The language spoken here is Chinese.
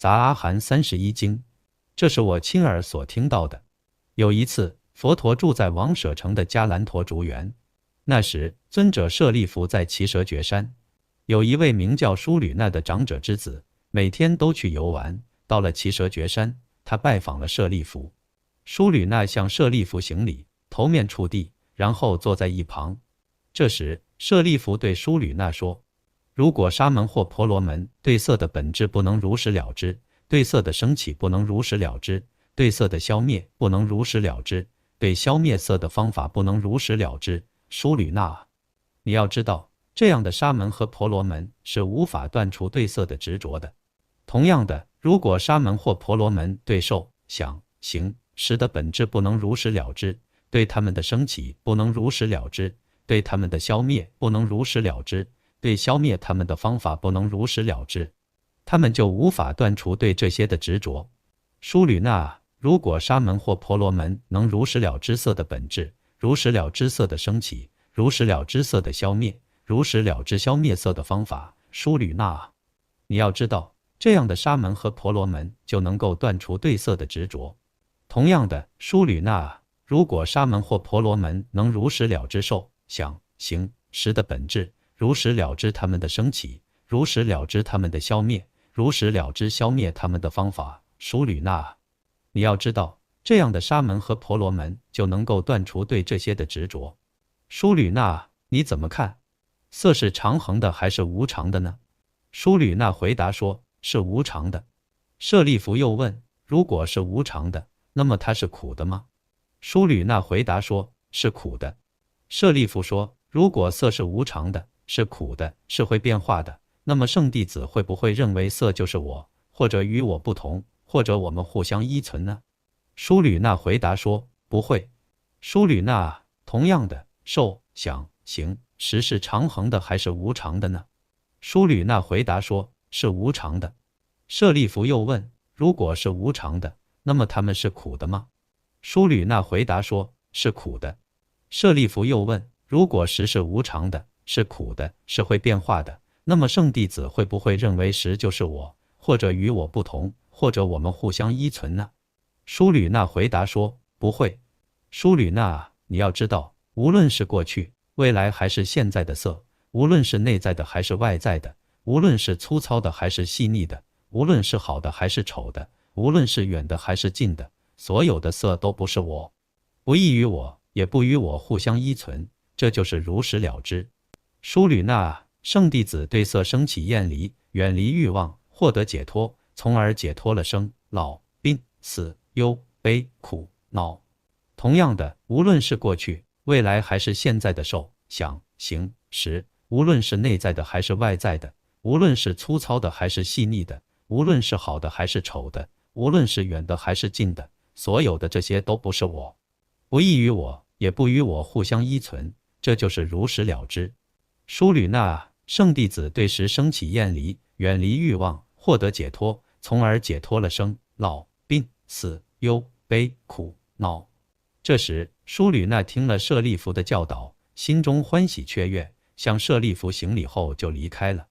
杂阿含31经，这是我亲耳所听到的。有一次，佛陀住在王舍城的迦兰陀竹园，那时尊者舍利弗在耆蛇绝山，有一位名叫舒吕那的长者之子，每天都去游玩。到了耆蛇绝山，他拜访了舍利弗。舒吕那向舍利弗行礼，头面触地，然后坐在一旁。这时，舍利弗对舒吕那说：如果沙门或婆罗门对色的本质不能如实了知，对色的升起不能如实了知，对色的消灭不能如实了知，对消灭色的方法不能如实了知，舒吕那啊，你要知道，这样的沙门和婆罗门是无法断除对色的执着的。同样的，如果沙门或婆罗门对受、想、行、识的本质不能如实了知，对他们的升起不能如实了知，对他们的消灭不能如实了知，对消灭他们的方法不能如实了知，他们就无法断除对这些的执着。舒吕那啊，如果沙门或婆罗门能如实了知色的本质，如实了知色的升起，如实了知色的消灭，如实了知消灭色的方法，舒吕那啊，你要知道，这样的沙门和婆罗门就能够断除对色的执着。同样的，舒吕那啊，如果沙门或婆罗门能如实了知受、想、行、识的本质，如实了知他们的升起，如实了知他们的消灭，如实了知消灭他们的方法，舒吕那啊，你要知道，这样的沙门和婆罗门就能够断除对这些的执着。舒吕那啊，你怎么看？色是常恒的还是无常的呢？舒吕那回答说：是无常的。舍利弗又问：如果是无常的，那么它是苦的吗？舒吕那回答说：是苦的。舍利弗说：如果色是无常的，是苦的，是会变化的，那么圣弟子会不会认为色就是我，或者与我不同，或者我们互相依存呢？舒吕那回答说：不会。舒吕那啊，同样的，受、想、行、识是常恒的还是无常的呢？舒吕那回答说：是无常的。舍利弗又问：如果是无常的，那么它们是苦的吗？舒吕那回答说：是苦的。舍利弗又问：如果识是无常的，是苦的，是会变化的，那么圣弟子会不会认为识就是我，或者与我不同，或者我们互相依存呢？舒吕那回答说：不会。舒吕那啊，你要知道，无论是过去、未来还是现在的色，无论是内在的还是外在的，无论是粗糙的还是细腻的，无论是好的还是丑的，无论是远的还是近的，所有的色都不是我，不异于我，也不与我互相依存，这就是如实了知。舒吕那啊，圣弟子对色生起厌离，远离欲望，获得解脱，从而解脱了生、老、病、死、忧、悲、苦、恼。同样的，无论是过去、未来还是现在的受、想、行、识，无论是内在的还是外在的，无论是粗糙的还是细腻的，无论是好的还是丑的，无论是远的还是近的，所有的这些都不是我，不异于我，也不与我互相依存，这就是如实了知。舒吕那啊，圣弟子对识生起厌离，远离欲望，获得解脱，从而解脱了生、老、病、死、忧、悲、苦、恼。这时，舒吕那听了舍利弗的教导，心中欢喜雀跃，向舍利弗行礼后就离开了。